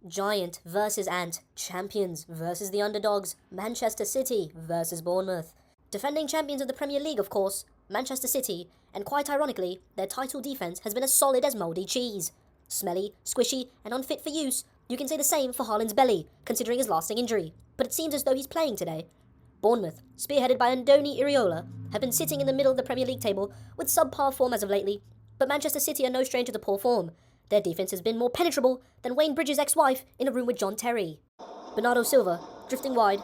Giant versus Ant, champions versus the underdogs, Manchester City versus Bournemouth. Defending champions of the Premier League, of course, Manchester City, and quite ironically, their title defence has been as solid as mouldy cheese. Smelly, squishy, and unfit for use. You can say the same for Haaland's belly, considering his lasting injury, but it seems as though he's playing today. Bournemouth, spearheaded by Andoni Iraola, have been sitting in the middle of the Premier League table with subpar form as of lately, but Manchester City are no stranger to poor form. Their defence has been more penetrable than Wayne Bridges' ex-wife in a room with John Terry. Bernardo Silva, drifting wide.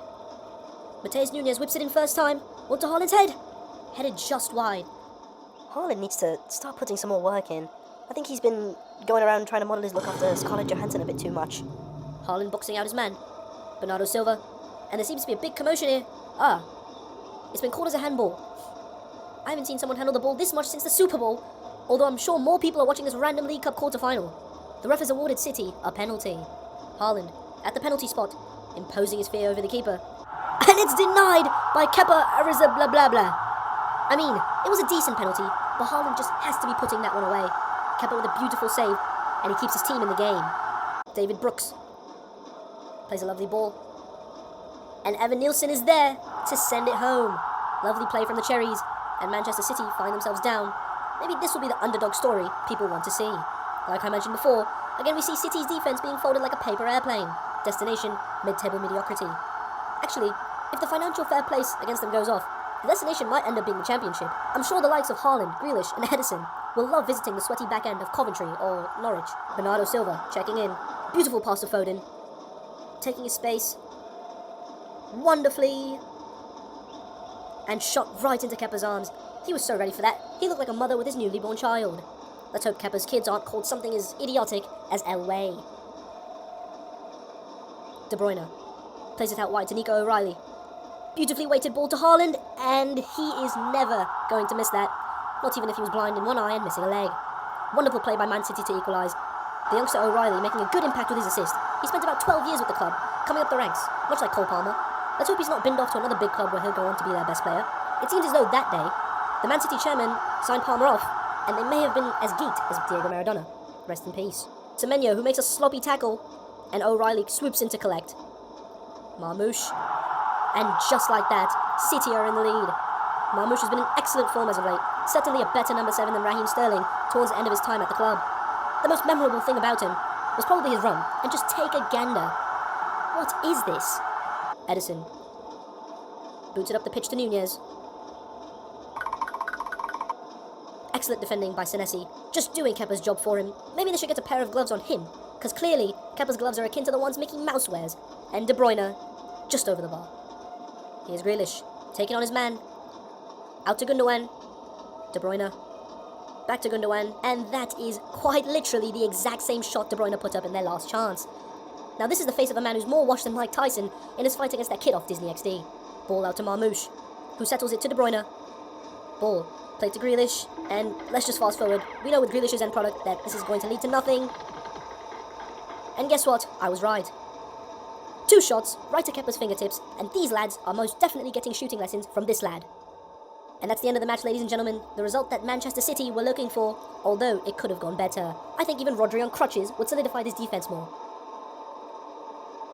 Matheus Nunes whips it in first time, onto Haaland's head. Headed just wide. Haaland needs to start putting some more work in. I think he's been going around trying to model his look after Scarlett Johansson a bit too much. Haaland boxing out his man. Bernardo Silva. And there seems to be a big commotion here. It's been called as a handball. I haven't seen someone handle the ball this much since the Super Bowl, although I'm sure more people are watching this random League Cup quarter-final. The ref has awarded City a penalty. Haaland, at the penalty spot, imposing his fear over the keeper. And it's denied by Kepa Arrizabalaga. I mean, it was a decent penalty, but Haaland just has to be putting that one away. Kepa with a beautiful save, and he keeps his team in the game. David Brooks plays a lovely ball. And Evan Nielsen is there to send it home. Lovely play from the Cherries, and Manchester City find themselves down. Maybe this will be the underdog story people want to see. Like I mentioned before, again we see City's defence being folded like a paper airplane. Destination, mid-table mediocrity. Actually, if the financial fair place against them goes off, the destination might end up being the Championship. I'm sure the likes of Haaland, Grealish and Edison will love visiting the sweaty back end of Coventry or Norwich. Bernardo Silva checking in. Beautiful pass to Foden. Taking his space. Wonderfully. And shot right into Kepa's arms. He was so ready for that. He looked like a mother with his newly born child. Let's hope Kepa's kids aren't called something as idiotic as Elway. De Bruyne plays it out wide to Nico O'Reilly. Beautifully weighted ball to Haaland, and he is never going to miss that. Not even if he was blind in one eye and missing a leg. Wonderful play by Man City to equalise. The youngster O'Reilly making a good impact with his assist. He spent about 12 years with the club, coming up the ranks, much like Cole Palmer. Let's hope he's not binned off to another big club where he'll go on to be their best player. It seems as though that day, the Man City chairman signed Palmer off, and they may have been as geeked as Diego Maradona. Rest in peace. Semenyo, who makes a sloppy tackle, and O'Reilly swoops in to collect. Marmoush. And just like that, City are in the lead. Marmoush has been in excellent form as of late, certainly a better number 7 than Raheem Sterling towards the end of his time at the club. The most memorable thing about him was probably his run, and just take a gander. What is this? Edison boots it up the pitch to Nunez. Excellent defending by Senesi, just doing Kepa's job for him. Maybe they should get a pair of gloves on him, because clearly Kepa's gloves are akin to the ones Mickey Mouse wears. And De Bruyne, just over the bar. Here's Grealish, taking on his man. Out to Gundogan. De Bruyne. Back to Gundogan. And that is quite literally the exact same shot De Bruyne put up in their last chance. Now this is the face of a man who's more washed than Mike Tyson in his fight against that kid off Disney XD. Ball out to Marmoush, who settles it to De Bruyne. Ball played to Grealish, and let's just fast forward. We know with Grealish's end product that this is going to lead to nothing. And guess what? I was right. 2 shots, right to Kepa's fingertips, and these lads are most definitely getting shooting lessons from this lad. And that's the end of the match, ladies and gentlemen. The result that Manchester City were looking for, although it could have gone better. I think even Rodri on crutches would solidify this defence more.